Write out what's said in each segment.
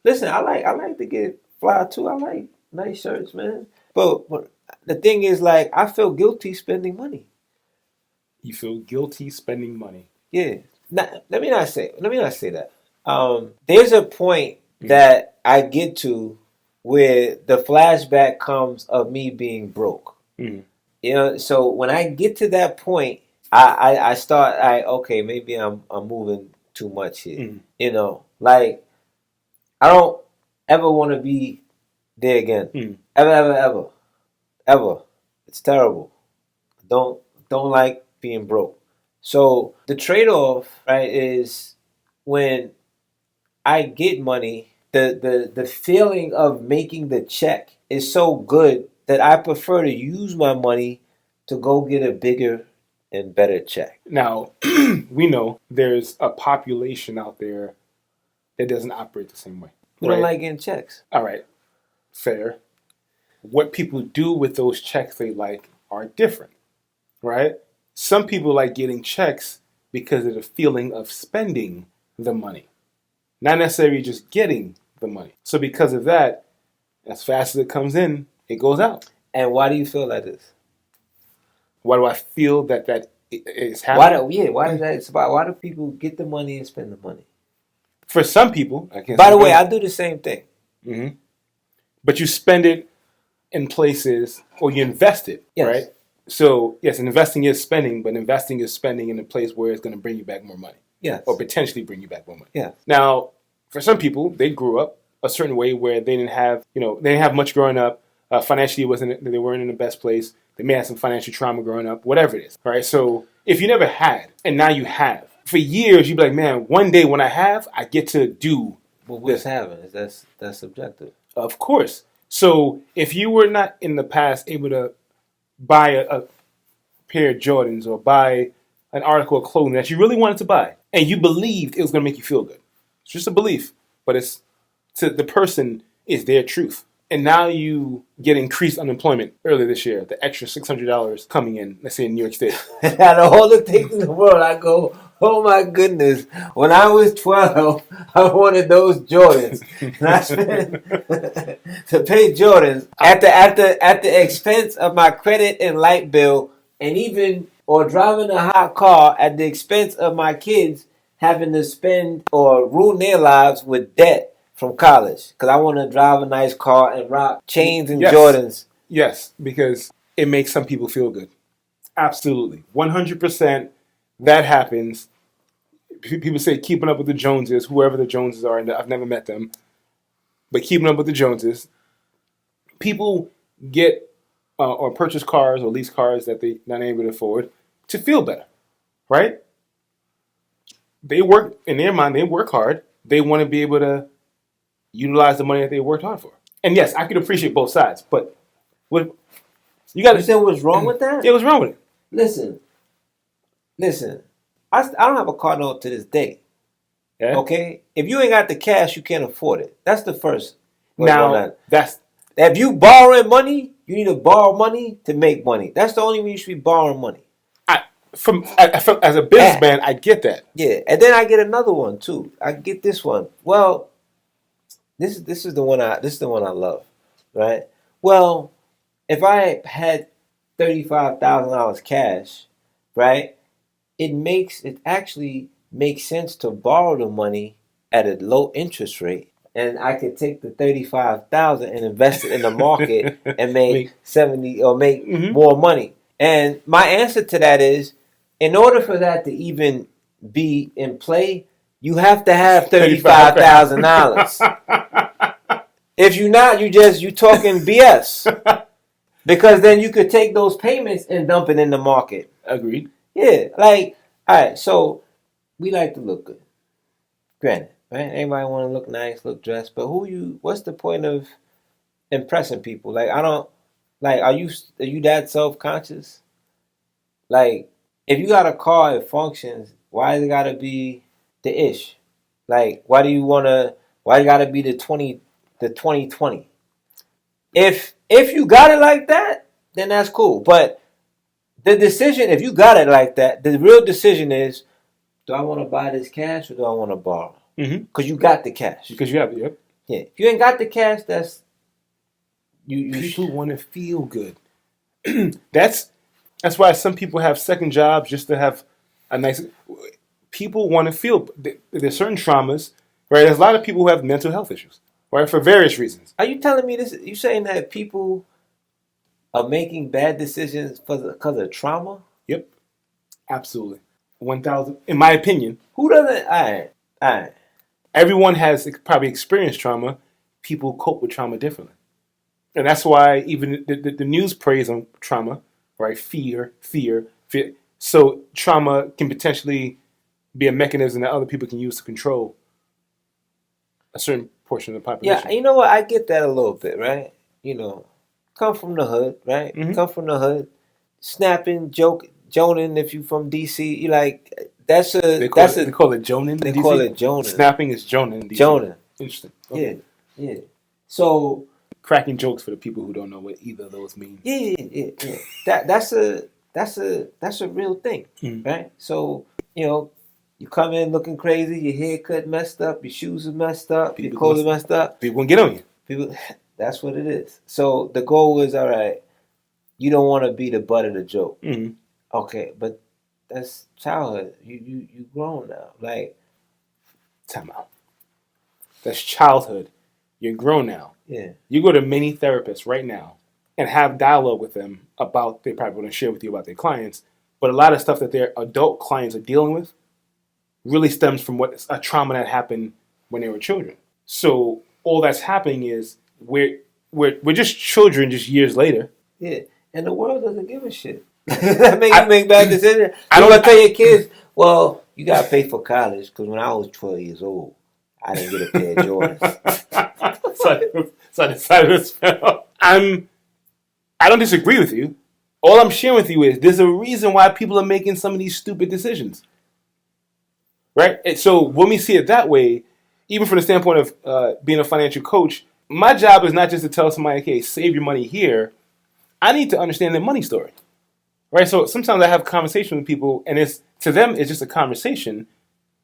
Listen, I like to get fly too. I like nice shirts, man. But the thing is, like, I feel guilty spending money. You feel guilty spending money. Yeah. Let me not say that. There's a point Mm. that I get to where the flashback comes of me being broke. Mm. So when I get to that point, I start. Okay, maybe I'm moving too much here. Mm. Like, I don't ever want to be there again. Mm. Ever, ever, ever, ever. It's terrible. Don't don't like being broke. So the trade off, right, is when I get money, the feeling of making the check is so good that I prefer to use my money to go get a bigger and better check. Now, we know there's a population out there that doesn't operate the same way, We don't right? like getting checks. All right, fair. What people do with those checks they like are different, right? Some people like getting checks because of the feeling of spending the money, not necessarily just getting the money. So because of that, as fast as it comes in, it goes out. And why do you feel like this? Why do I feel that is Why happening? do yeah? Why does that? It's about why do people get the money and spend the money? For some people, I can't By say the way, I for do the same thing. hmm but you spend it in places or you invest it, Yes. right? So yes, investing is spending, but investing is spending in a place where it's going to bring you back more money Yes. or potentially bring you back more money. Yes. Now, for some people, they grew up a certain way where they didn't have, they didn't have much growing up. Financially, they weren't in the best place. They may have some financial trauma growing up, whatever it is, right? So if you never had and now you have, for years you'd be like, man, one day when I have, I get to do Well, what's this. happening? That's subjective. Of course. So if you were not in the past able to buy a pair of Jordans or buy an article of clothing that you really wanted to buy and you believed it was going to make you feel good, it's just a belief, but it's to the person is their truth. And now you get increased unemployment earlier this year, the extra $600 coming in, let's say in New York State. Out of all the things in the world, I go, oh my goodness. When I was 12, I wanted those Jordans. And I spent to pay Jordans at the expense of my credit and light bill, and even or driving a hot car at the expense of my kids having to spend or ruin their lives with debt from college. Because I want to drive a nice car and rock chains and Yes, Jordans. yes, because it makes some people feel good. Absolutely. 100% that happens. People say keeping up with the Joneses, whoever the Joneses are, and I've never met them, but keeping up with the Joneses, people get or purchase cars or lease cars that they're not able to afford to feel better, right? They work, in their mind, they work hard. They want to be able to utilize the money that they worked hard for. And yes, I could appreciate both sides, but what you got You said what's wrong with that? Yeah, what's wrong with it? Listen. I don't have a car note to this day. Yeah. Okay? If you ain't got the cash, you can't afford it. That's the first. Now, that's if you borrowing money, you need to borrow money to make money. That's the only way you should be borrowing money. from as a businessman, I get that. Yeah, and then I get another one too. I get this one. Well, this is the one I love, right? Well, if I had $35,000 cash, right? It actually makes sense to borrow the money at a low interest rate, and I could take the 35,000 and invest it in the market and make 70 or make more money. And my answer to that is, in order for that to even be in play, you have to have $35,000. If you're not, you talking BS. Because then you could take those payments and dump it in the market. Agreed. Yeah, like, all right, so we like to look good. Granted, right? Everybody want to look nice, look dressed, but what's the point of impressing people? Like, I don't, like, are you that self-conscious? Like, if you got a car, it functions, why does it gotta be the ish? Like, why it gotta be the 2020? If you got it like that, then that's cool. But the decision, if you got it like that, the real decision is, do I want to buy this cash or do I want to borrow? Mm-hmm. Because you got the cash. Because you have it. Yep. Yeah. If you ain't got the cash, that's you. People want to feel good. That's why some people have second jobs just to have a nice. People want to feel. There's certain traumas, right? There's a lot of people who have mental health issues, right, for various reasons. Are you telling me this? You saying that people are making bad decisions because of trauma? Yep, absolutely. 1,000. In my opinion, Who doesn't? All right. everyone has probably experienced trauma. People cope with trauma differently. And that's why even the news preys on trauma, right? Fear. So trauma can potentially be a mechanism that other people can use to control a certain portion of the population. Yeah, you know what? I get that a little bit, right? Come from the hood, right? Mhm. Come from the hood, snapping, joning. If you from DC, you like They call it joning. They in DC? call it joning. Snapping is joning. In DC. Joning. Interesting. Okay. Yeah. So Cracking jokes for the people who don't know what either of those mean. yeah. That's a real thing, right? So you come in looking crazy, your haircut messed up, your shoes are messed up, your clothes are messed up. People gonna get on you. People, that's what it is. So the goal is, all right, you don't want to be the butt of the joke. Mm-hmm. Okay, but that's childhood. You grown now. Like, time out. That's childhood. You're grown now. Yeah. You go to many therapists right now and have dialogue with them about, they probably want to share with you about their clients, but a lot of stuff that their adult clients are dealing with really stems from a trauma that happened when they were children. So all that's happening is we're just children just years later. Yeah, and the world doesn't give a shit. That make you make bad decisions. I don't want to tell your kids, well, you got to pay for college because when I was 12 years old, I didn't get a pair of Jordans. So I decided to spell. I don't disagree with you. All I'm sharing with you is there's a reason why people are making some of these stupid decisions. Right? And so when we see it that way, even from the standpoint of being a financial coach, my job is not just to tell somebody, okay, save your money here. I need to understand their money story. Right? So sometimes I have conversations with people, and to them, it's just a conversation,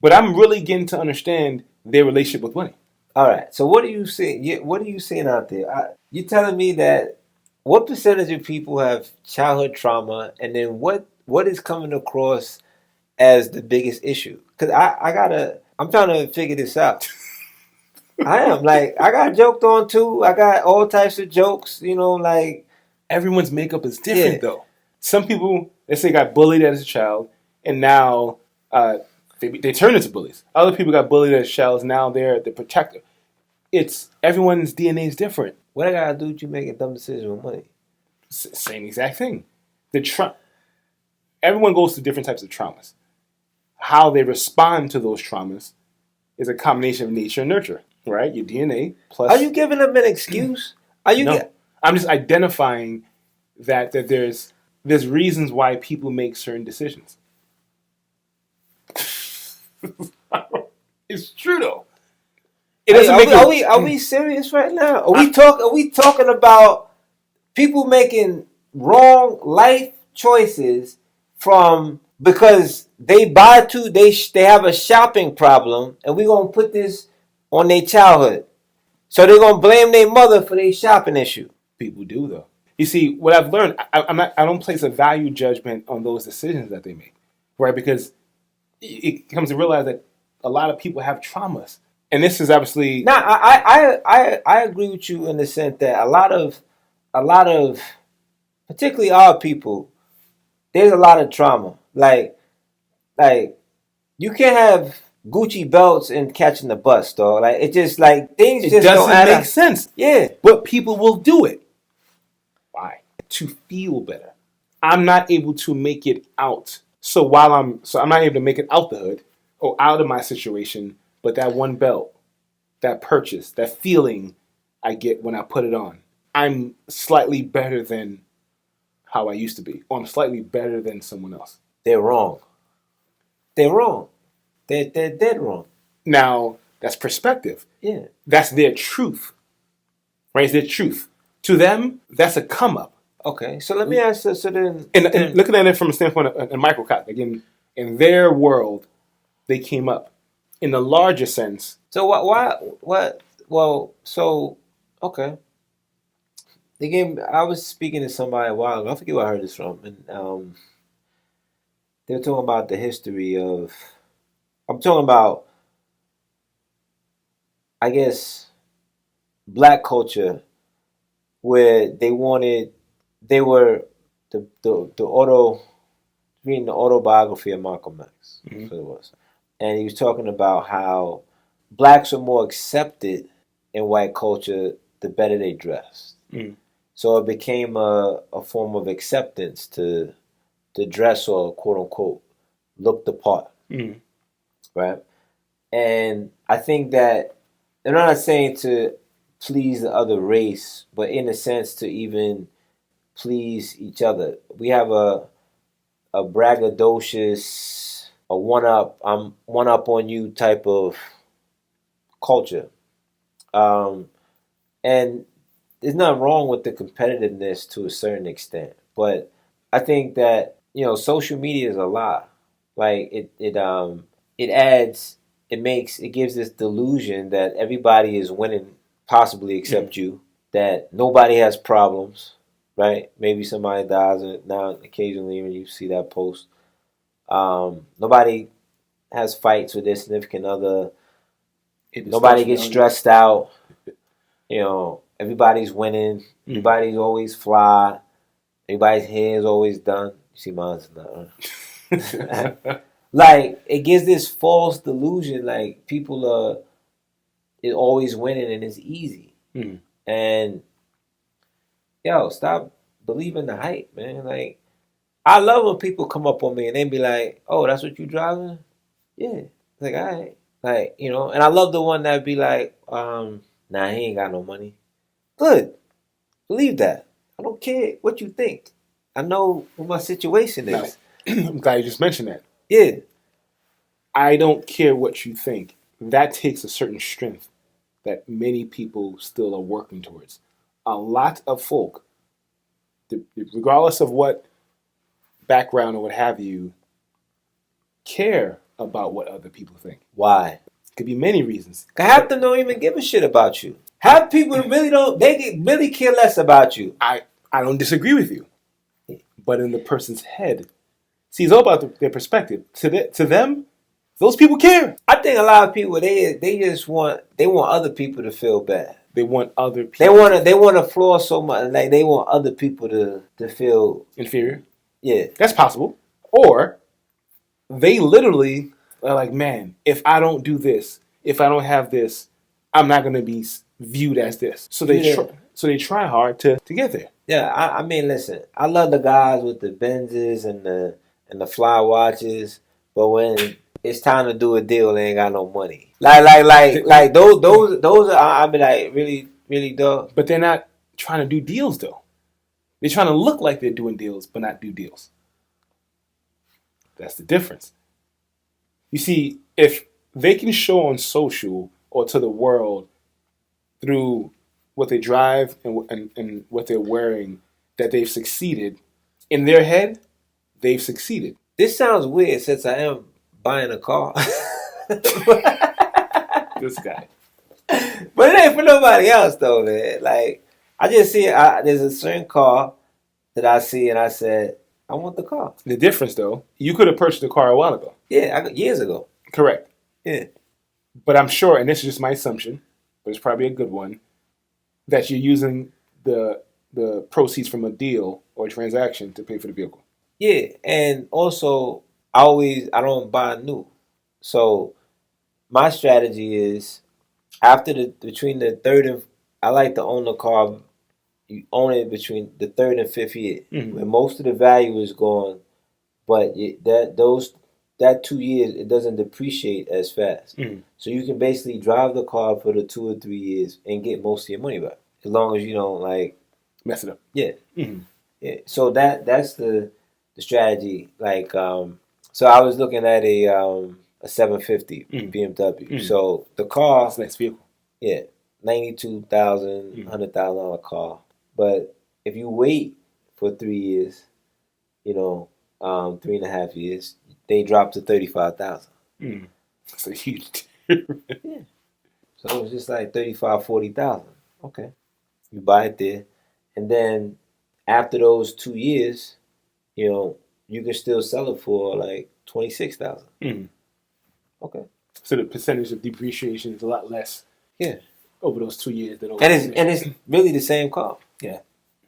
but I'm really getting to understand their relationship with money. All right. So what are you seeing? What are you seeing out there? You're telling me that what percentage of people have childhood trauma, and then what is coming across as the biggest issue? Because I'm trying to figure this out. I am. Like, I got joked on too. I got all types of jokes, like. Everyone's makeup is different though. Some people, let's say, got bullied as a child, and now they turn into bullies. Other people got bullied as childs, now they're the protector. Everyone's DNA is different. What I gotta do to make a dumb decision with money? Same exact thing. Everyone goes through different types of traumas. How they respond to those traumas is a combination of nature and nurture, right? Your DNA plus. Are you giving them an excuse? No. I'm just identifying that there's reasons why people make certain decisions. It's true though. It doesn't are we serious right now? Are we talking about people making wrong life choices because they have a shopping problem, and we're gonna put this on their childhood. So they're gonna blame their mother for their shopping issue. People do though. You see, what I've learned, I don't place a value judgment on those decisions that they make, right? Because it comes to realize that a lot of people have traumas, and this is obviously. Now, I agree with you in the sense that a lot of, particularly our people, there's a lot of trauma. Like you can't have Gucci belts and catching the bus, dog. Like it just things just don't make sense. Yeah, but people will do it. Why? To feel better. I'm not able to make it out. So I'm not able to make it out the hood or out of my situation, but that one belt, that purchase, that feeling I get when I put it on, I'm slightly better than how I used to be, or I'm slightly better than someone else. They're wrong. They're wrong. They're dead wrong. Now, that's perspective. Yeah. That's their truth. Right? It's their truth. To them, that's a come up. Okay, so let me ask you, And looking at it from a standpoint of a microcosm, again, in their world, they came up. In the larger sense. So what well, so okay. The game. I was speaking to somebody a while ago. I forget where I heard this from, and they were talking about the history of. I'm talking about, I guess, black culture, where they were the auto reading the autobiography of Malcolm X. Mm-hmm. That's what it was, and he was talking about how blacks are more accepted in white culture the better they dressed. Mm-hmm. So it became a form of acceptance to dress or quote unquote look the part, Mm-hmm. right? And I think that I'm not saying to please the other race, but in a sense to even please each other. We have a braggadocious, a I'm one up on you type of culture. Um, and there's nothing wrong with the competitiveness to a certain extent, but I think that social media is a lie. Like it adds, it gives this delusion that everybody is winning, possibly except Mm-hmm. you. That nobody has problems, right? Maybe somebody dies, and now occasionally when you see that post, nobody has fights with their significant other. Nobody gets stressed out. Everybody's winning. Mm-hmm. Everybody's always fly. Everybody's hair is always done. You see, mine's not. Like it gives this false delusion, like people are is always winning and it's easy. Mm-hmm. And stop believing the hype, man. Like I love when people come up on me and they be like, "Oh, that's what you driving?" Yeah. Like, all right. Like, and I love the one that be like, nah, he ain't got no money. Good. Believe that. I don't care what you think. I know what my situation Now, is. I'm glad you just mentioned that. Yeah. I don't care what you think. That takes a certain strength that many people still are working towards. A lot of folk, regardless of what background or what have you, care about what other people think. Why? Could be many reasons. Half of them don't even give a shit about you. Half people really don't. They really care less about you. I don't disagree with you, but in the person's head, see, it's all about their perspective. To them, those people care. I think a lot of people they just want other people to feel bad. They want other people. They want to flaw so much. Like they want other people to feel inferior. Yeah, that's possible. Or they literally are like, man, if I don't do this, if I don't have this, I'm not going to be viewed as this. So they try hard to get there. Yeah, I mean, listen, I love the guys with the Benzes and the fly watches, but when it's time to do a deal, they ain't got no money. Like those are, I be like, really though. But they're not trying to do deals though. They're trying to look like they're doing deals, but not do deals. That's the difference. You see, if they can show on social or to the world through what they drive and what they're wearing that they've succeeded, in their head, they've succeeded. This sounds weird since I am buying a car. This guy. But it ain't for nobody else though, man. Like I just see there's a certain car that I see and I said, I want the car. The difference though, you could have purchased a car a while ago. Yeah, years ago. Correct. Yeah. But I'm sure, and this is just my assumption, but it's probably a good one, that you're using the proceeds from a deal or a transaction to pay for the vehicle. Yeah, and also I don't buy new. So my strategy is between the third and I like to own the car. You own it between the third and fifth year, when most of the value is gone, but that 2 years it doesn't depreciate as fast. So you can basically drive the car for the 2 or 3 years and get most of your money back, as long as you don't like mess it up. Yeah, yeah. So that's the strategy. Like so I was looking at a 750 BMW. So the car, that's a nice vehicle. Yeah, $92,000, $100,000 car. But if you wait for 3 years, 3.5 years, they drop to $35,000. It's a huge yeah. So it was just like 35,000, 40,000. Okay. You buy it there. And then after those 2 years, you can still sell it for like 26,000. Mm. Okay. So the percentage of depreciation is a lot less. Yeah. Over those 2 years than over. And it's really the same car. Yeah.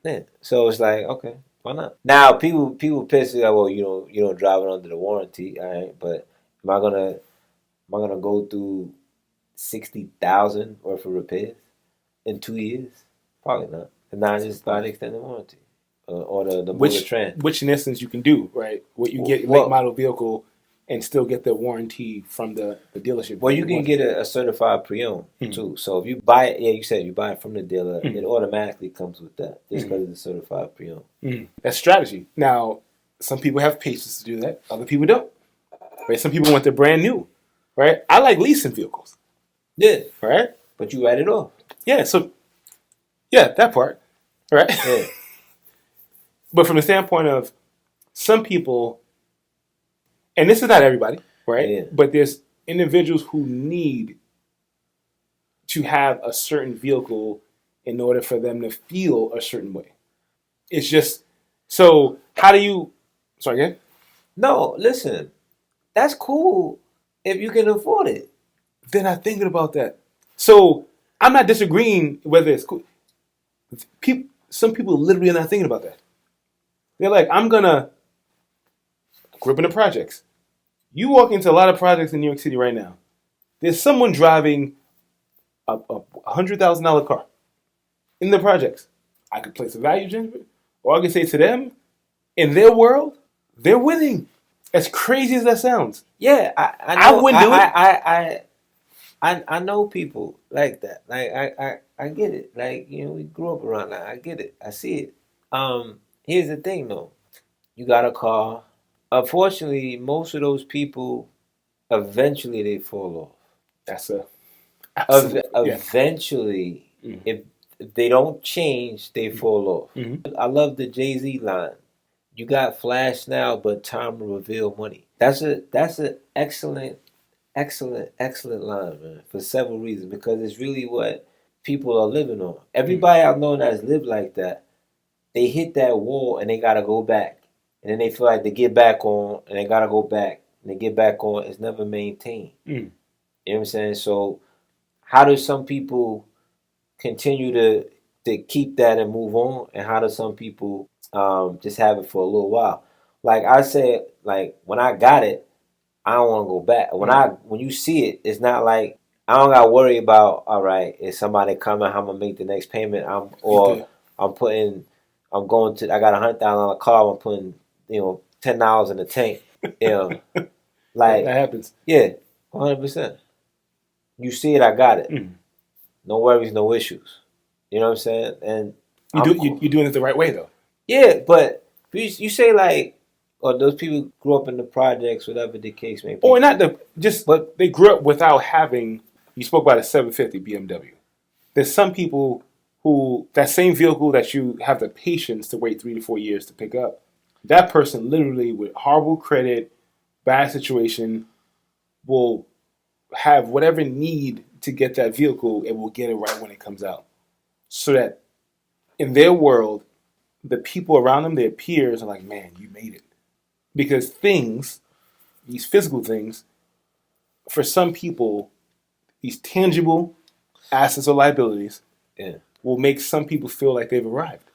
Yeah. So it's like, okay, why not? Now people piss like, well, you don't drive it under the warranty, all right? But am I gonna go through 60,000 worth of repairs in 2 years? Probably not. And now I just buy the extended warranty or the which trend. Which in essence you can do, right? What you get late model vehicle and still get the warranty from the dealership. Well, you can get a certified pre-owned too. So if you buy it, you said you buy it from the dealer, it automatically comes with that just because it's a certified pre-owned. That's strategy. Now, some people have patience to do that. Other people don't. Right? Some people want their brand new. Right? I like leasing vehicles. Yeah. Right? But you write it off. Yeah. So, yeah, that part. Right? Yeah. But from the standpoint of some people, and this is not everybody, right? Yeah. But there's individuals who need to have a certain vehicle in order for them to feel a certain way. It's just, so how do you, sorry, again? No, listen, that's cool if you can afford it. They're not thinking about that. So I'm not disagreeing whether it's cool. Some people literally are not thinking about that. They're like, I'm going to grip in the projects. You walk into a lot of projects in New York City right now. There's someone driving a $100,000 car in the projects. I could place a value judgment, or I could say to them, in their world, they're winning. As crazy as that sounds. Yeah, I know. I wouldn't do it. I know people like that. Like I get it. Like we grew up around that. I get it. I see it. Here's the thing though. You got a car. Unfortunately, most of those people eventually they fall off. That's eventually, if they don't change, they fall off. I love the Jay-Z line. You got flash now, but time will reveal money. That's an excellent line, man, for several reasons. Because it's really what people are living on. Everybody I've known that's lived like that, they hit that wall and they gotta go back. And then they feel like they get back on and they gotta go back. And they get back on, it's never maintained. You know what I'm saying? So how do some people continue to keep that and move on? And how do some people just have it for a little while? Like I said, like when I got it, I don't want to go back. When you see it, it's not like I don't got to worry about, all right, is somebody coming, how I'm going to make the next payment? I got a $100,000 car, I'm putting, $10 in the tank. Like that happens. Yeah, 100%. You see it, I got it. No worries, no issues. You know what I'm saying? And you're doing it the right way though. Yeah, but you say like, or those people grew up in the projects, whatever the case may be. Or but they grew up without having. You spoke about a 750 BMW. There's some people who that same vehicle that you have the patience to wait 3 to 4 years to pick up. That person literally with horrible credit, bad situation, will have whatever need to get that vehicle and will get it right when it comes out. So that in their world, the people around them, their peers, are like, man, you made it. Because things, these physical things, for some people, these tangible assets or liabilities will make some people feel like they've arrived.